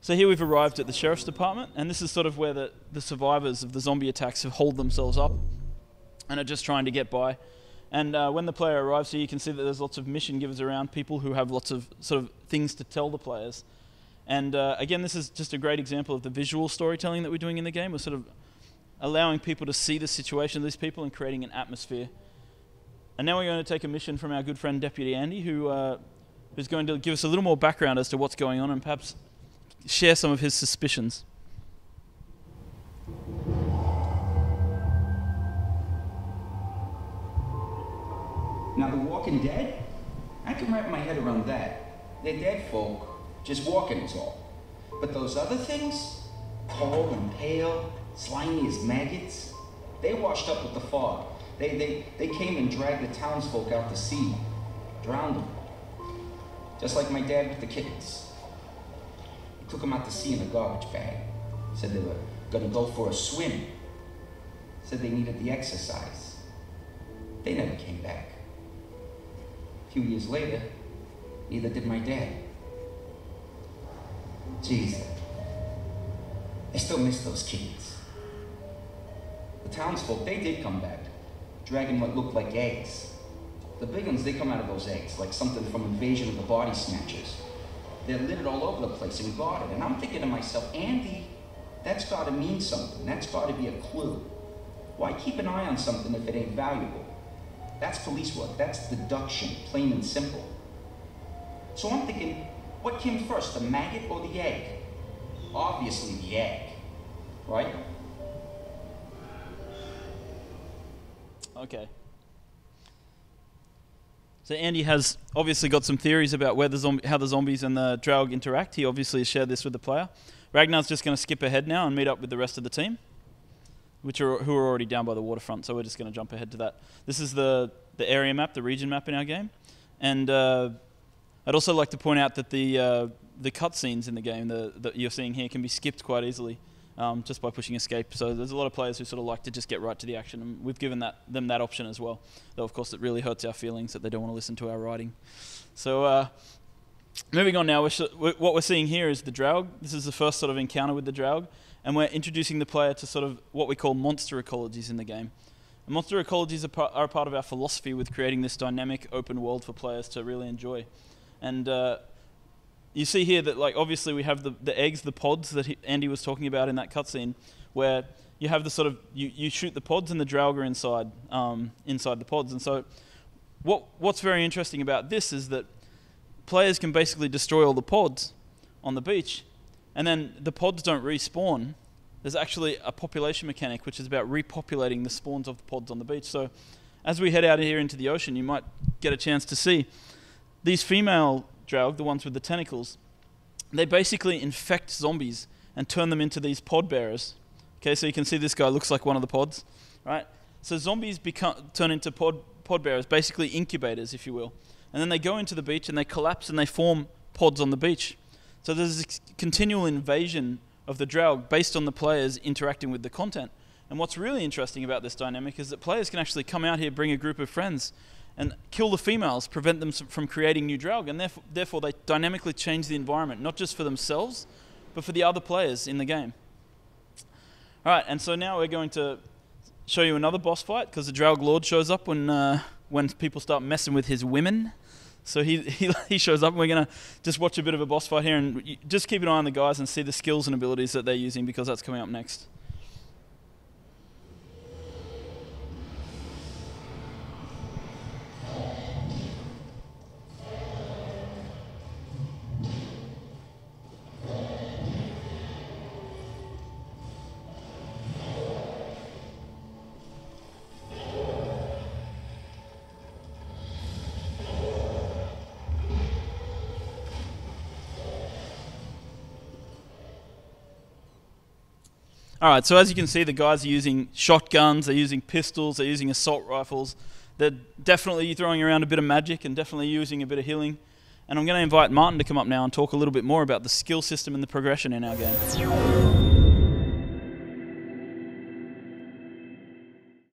So here we've arrived at the Sheriff's Department, and this is sort of where the survivors of the zombie attacks have holed themselves up and are just trying to get by. And when the player arrives here, you can see that there's lots of mission givers around, people who have lots of sort of things to tell the players. And again, this is just a great example of the visual storytelling that we're doing in the game. We're sort of allowing people to see the situation of these people and creating an atmosphere. And now we're going to take a mission from our good friend Deputy Andy, who's going to give us a little more background as to what's going on and perhaps share some of his suspicions. Now, the Walking Dead? I can wrap my head around that. They're dead folk, just walking is all. But those other things, tall and pale, slimy as maggots, they washed up with the fog. They came and dragged the townsfolk out to sea, drowned them. Just like my dad with the kittens. He took them out to sea in a garbage bag. Said they were gonna go for a swim. Said they needed the exercise. They never came back. A few years later, neither did my dad. Jeez, I still miss those kids. The townsfolk, they did come back, dragging what looked like eggs. The big ones, they come out of those eggs, like something from Invasion of the Body Snatchers. They're littered all over the place and guarded. And I'm thinking to myself, Andy, that's gotta mean something. That's gotta be a clue. Why keep an eye on something if it ain't valuable? That's police work. That's deduction, plain and simple. So I'm thinking, what came first, the maggot or the egg? Obviously the egg, right? Okay. So Andy has obviously got some theories about where how the zombies and the Draug interact. He obviously has shared this with the player. Ragnar's just going to skip ahead now and meet up with the rest of the team, who are already down by the waterfront, so we're just going to jump ahead to that. This is the area map, the region map in our game. And I'd also like to point out that the cutscenes in the game that you're seeing here can be skipped quite easily just by pushing escape. So there's a lot of players who sort of like to just get right to the action, and we've given them that option as well. Though of course it really hurts our feelings that they don't want to listen to our writing. So moving on now, what we're seeing here is the Draug. This is the first sort of encounter with the Draug, and we're introducing the player to sort of what we call monster ecologies in the game. And monster ecologies are a part of our philosophy with creating this dynamic open world for players to really enjoy. And you see here that, like, obviously we have the eggs, the pods that Andy was talking about in that cutscene, where you have the sort of you shoot the pods and the Draug are inside the pods. And so what's very interesting about this is that players can basically destroy all the pods on the beach, and then the pods don't respawn. There's actually a population mechanic which is about repopulating the spawns of the pods on the beach. So as we head out here into the ocean, you might get a chance to see these female Draug, the ones with the tentacles. They basically infect zombies and turn them into these pod bearers. Okay, so you can see this guy looks like one of the pods, right? So zombies turn into pod bearers, basically incubators, if you will. And then they go into the beach and they collapse and they form pods on the beach. So there's this continual invasion of the Draug based on the players interacting with the content. And what's really interesting about this dynamic is that players can actually come out here, bring a group of friends, and kill the females, prevent them from creating new Draug, and therefore they dynamically change the environment, not just for themselves, but for the other players in the game. Alright, and so now we're going to show you another boss fight, because the Draug Lord shows up when people start messing with his women. So he shows up, and we're going to just watch a bit of a boss fight here, and just keep an eye on the guys and see the skills and abilities that they're using, because that's coming up next. Alright, so as you can see, the guys are using shotguns, they're using pistols, they're using assault rifles. They're definitely throwing around a bit of magic and definitely using a bit of healing. And I'm going to invite Martin to come up now and talk a little bit more about the skill system and the progression in our game.